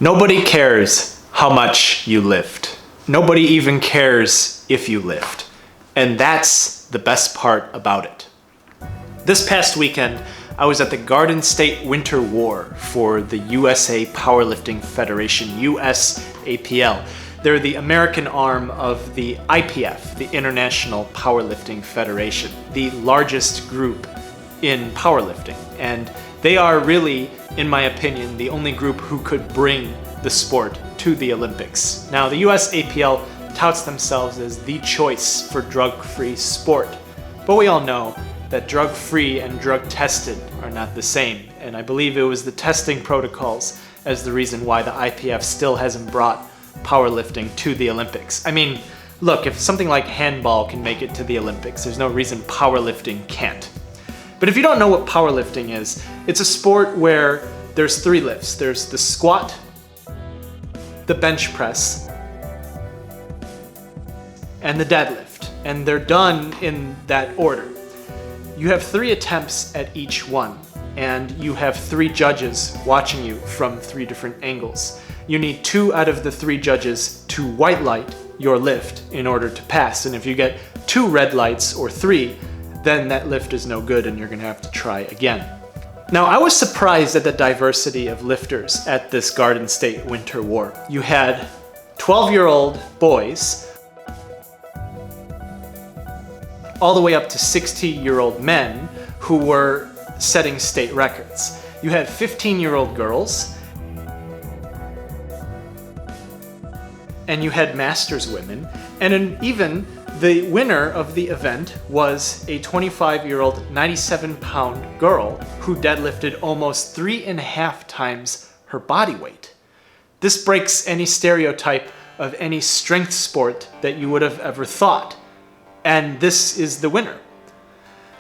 Nobody cares how much you lift. Nobody even cares if you lift. And that's the best part about it. This past weekend, I was at the Garden State Winter War for the USA Powerlifting Federation, USAPL. They're the American arm of the IPF, the International Powerlifting Federation, the largest group in powerlifting. And they are really, in my opinion, the only group who could bring the sport to the Olympics. Now, the USAPL touts themselves as the choice for drug-free sport, but we all know that drug-free and drug-tested are not the same, and I believe it was the testing protocols as the reason why the IPF still hasn't brought powerlifting to the Olympics. I mean, look, if something like handball can make it to the Olympics, there's no reason powerlifting can't. But if you don't know what powerlifting is, it's a sport where there's three lifts. There's the squat, the bench press, and the deadlift. And they're done in that order. You have 3 attempts at each one, and you have 3 judges watching you from 3 different angles. You need 2 out of the 3 judges to white light your lift in order to pass. And if you get 2 red lights or 3, then that lift is no good and you're gonna have to try again. Now, I was surprised at the diversity of lifters at this Garden State Winter War. You had 12-year-old boys all the way up to 60-year-old men who were setting state records. You had 15-year-old girls, and you had masters women, and even the winner of the event was a 25-year-old 97-pound girl who deadlifted almost 3.5 times her body weight. This breaks any stereotype of any strength sport that you would have ever thought. And this is the winner.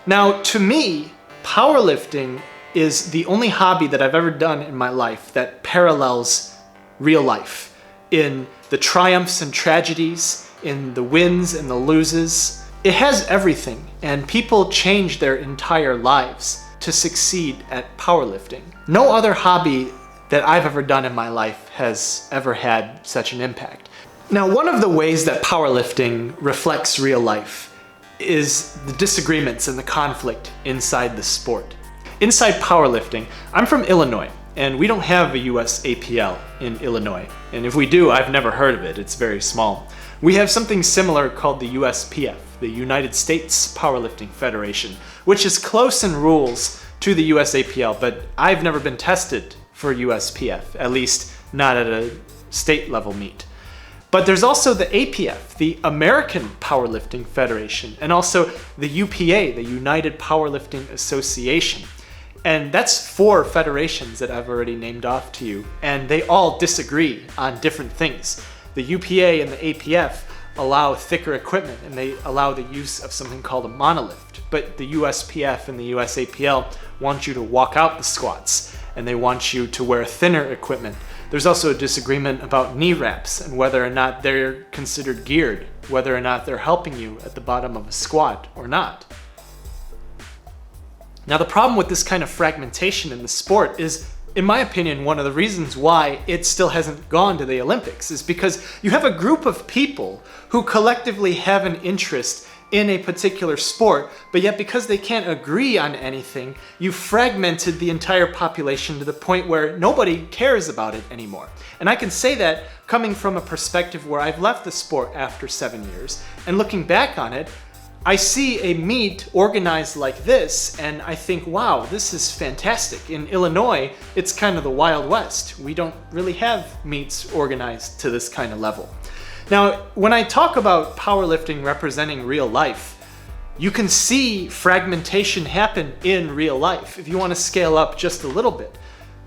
Now, to me, powerlifting is the only hobby that I've ever done in my life that parallels real life in the triumphs and tragedies, in the wins and the loses. It has everything, and people change their entire lives to succeed at powerlifting. No other hobby that I've ever done in my life has ever had such an impact. Now, one of the ways that powerlifting reflects real life is the disagreements and the conflict inside the sport. Inside powerlifting, I'm from Illinois, and we don't have a USAPL in Illinois. And if we do, I've never heard of it. It's very small. We have something similar called the USPF, the United States Powerlifting Federation, which is close in rules to the USAPL, but I've never been tested for USPF, at least not at a state level meet. But there's also the APF, the American Powerlifting Federation, and also the UPA, the United Powerlifting Association. And that's 4 federations that I've already named off to you, and they all disagree on different things. The UPA and the APF allow thicker equipment, and they allow the use of something called a monolift. But the USPF and the USAPL want you to walk out the squats, and they want you to wear thinner equipment. There's also a disagreement about knee wraps and whether or not they're considered geared, whether or not they're helping you at the bottom of a squat or not. Now, the problem with this kind of fragmentation in the sport is, in my opinion, one of the reasons why it still hasn't gone to the Olympics is because you have a group of people who collectively have an interest in a particular sport, but yet because they can't agree on anything, you've fragmented the entire population to the point where nobody cares about it anymore. And I can say that coming from a perspective where I've left the sport after 7 years, and looking back on it, I see a meet organized like this, and I think, wow, this is fantastic. In Illinois, it's kind of the Wild West. We don't really have meets organized to this kind of level. Now, when I talk about powerlifting representing real life, you can see fragmentation happen in real life. If you want to scale up just a little bit,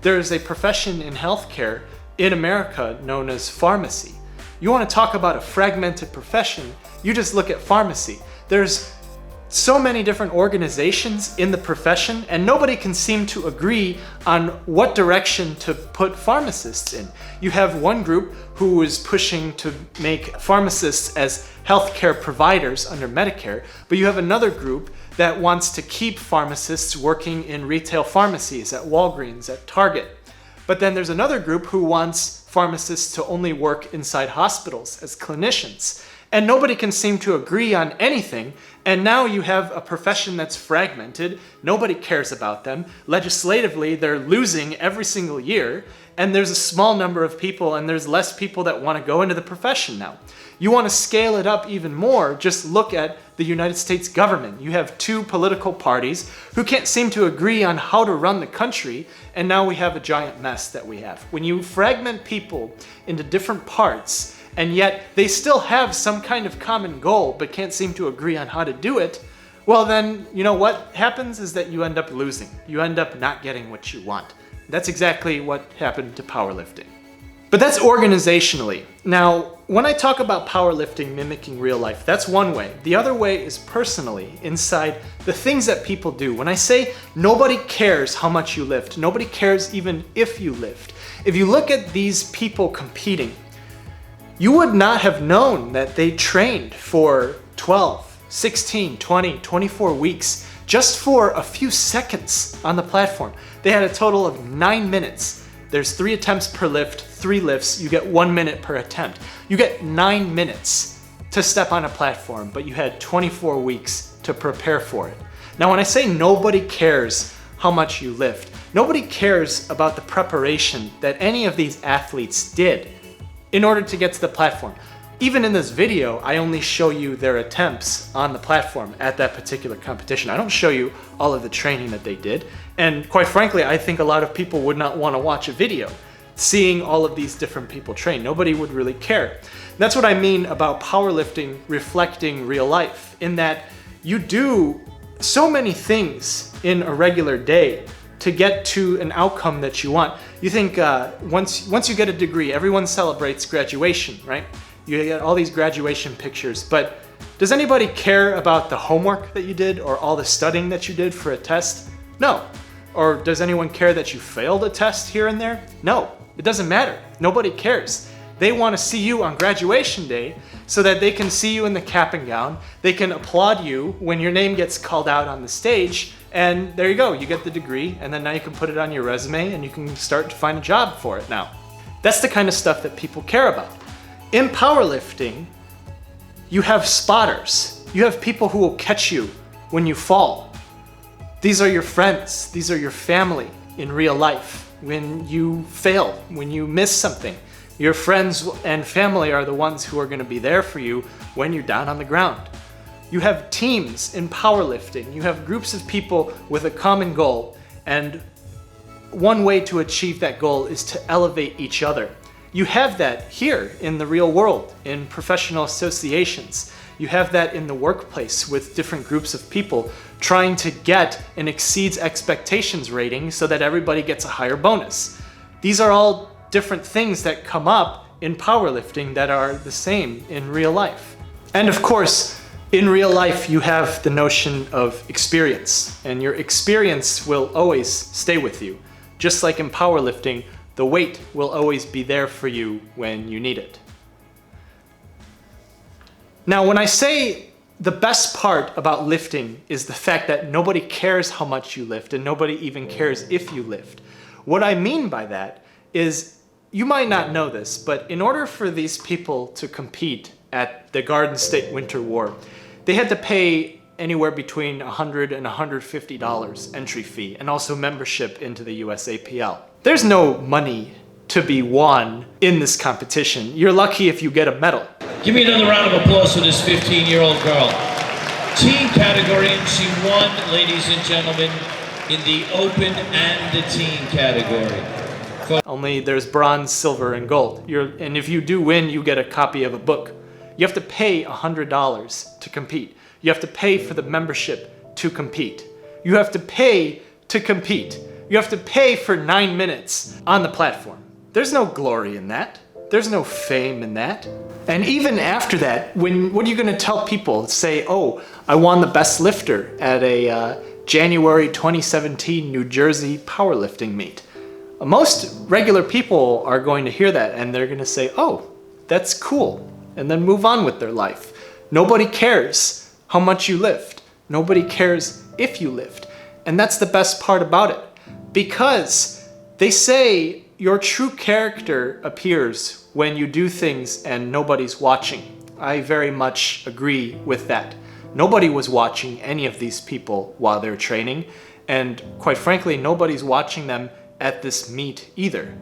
there's a profession in healthcare in America known as pharmacy. You want to talk about a fragmented profession, you just look at pharmacy. There's so many different organizations in the profession, and nobody can seem to agree on what direction to put pharmacists in. You have one group who is pushing to make pharmacists as healthcare providers under Medicare, but you have another group that wants to keep pharmacists working in retail pharmacies at Walgreens, at Target. But then there's another group who wants pharmacists to only work inside hospitals as clinicians. And nobody can seem to agree on anything. And now you have a profession that's fragmented. Nobody cares about them. Legislatively, they're losing every single year. And there's a small number of people, and there's less people that want to go into the profession now. You want to scale it up even more, just look at the United States government. You have two political parties who can't seem to agree on how to run the country, and now we have a giant mess that we have. When you fragment people into different parts, and yet they still have some kind of common goal but can't seem to agree on how to do it, well then, you know what happens is that you end up losing. You end up not getting what you want. That's exactly what happened to powerlifting. But that's organizationally. Now, when I talk about powerlifting mimicking real life, that's one way. The other way is personally, inside the things that people do. When I say nobody cares how much you lift, nobody cares even if you lift. If you look at these people competing, you would not have known that they trained for 12, 16, 20, 24 weeks just for a few seconds on the platform. They had a total of 9 minutes. There's 3 attempts per lift, 3 lifts, you get 1 minute per attempt. You get 9 minutes to step on a platform, but you had 24 weeks to prepare for it. Now, when I say nobody cares how much you lift, nobody cares about the preparation that any of these athletes did in order to get to the platform. Even in this video, I only show you their attempts on the platform at that particular competition. I don't show you all of the training that they did. And quite frankly, I think a lot of people would not want to watch a video seeing all of these different people train. Nobody would really care. That's what I mean about powerlifting reflecting real life, in that you do so many things in a regular day to get to an outcome that you want. You think once you get a degree, everyone celebrates graduation, right? You get all these graduation pictures, but does anybody care about the homework that you did or all the studying that you did for a test? No. Or does anyone care that you failed a test here and there? No, it doesn't matter. Nobody cares. They want to see you on graduation day so that they can see you in the cap and gown. They can applaud you when your name gets called out on the stage, and there you go, you get the degree, and then now you can put it on your resume and you can start to find a job for it now. That's the kind of stuff that people care about. In powerlifting, you have spotters. You have people who will catch you when you fall. These are your friends. These are your family in real life. When you fail, when you miss something, your friends and family are the ones who are going to be there for you when you're down on the ground. You have teams in powerlifting. You have groups of people with a common goal, and one way to achieve that goal is to elevate each other. You have that here in the real world, in professional associations. You have that in the workplace with different groups of people trying to get an exceeds expectations rating so that everybody gets a higher bonus. These are all different things that come up in powerlifting that are the same in real life. And of course, in real life, you have the notion of experience, and your experience will always stay with you. Just like in powerlifting, the weight will always be there for you when you need it. Now, when I say the best part about lifting is the fact that nobody cares how much you lift and nobody even cares if you lift, what I mean by that is, you might not know this, but in order for these people to compete at the Garden State Winter War, they had to pay anywhere between $100 and $150 entry fee, and also membership into the USAPL. There's no money to be won in this competition. You're lucky if you get a medal. Give me another round of applause for this 15-year-old girl. Team category, and she won, ladies and gentlemen, in the open and the team category. Only there's bronze, silver, and gold. And if you do win, you get a copy of a book. You have to pay $100 to compete. You have to pay for the membership to compete. You have to pay to compete. You have to pay for 9 minutes on the platform. There's no glory in that. There's no fame in that. And even after that, what are you going to tell people? Say, oh, I won the best lifter at a January 2017 New Jersey powerlifting meet. Most regular people are going to hear that and they're going to say, oh, that's cool, and then move on with their life. Nobody cares how much you lift. Nobody cares if you lift. And that's the best part about it. Because they say your true character appears when you do things and nobody's watching. I very much agree with that. Nobody was watching any of these people while they're training, and quite frankly, nobody's watching them at this meet either.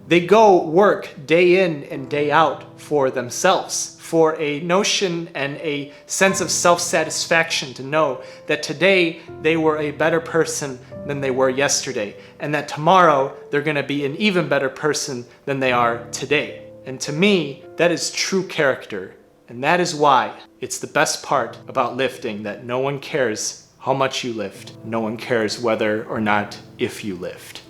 They go work day in and day out for themselves, for a notion and a sense of self-satisfaction to know that today they were a better person than they were yesterday, and that tomorrow they're going to be an even better person than they are today. And to me, that is true character, and that is why it's the best part about lifting, that no one cares how much you lift. No one cares whether or not if you lift.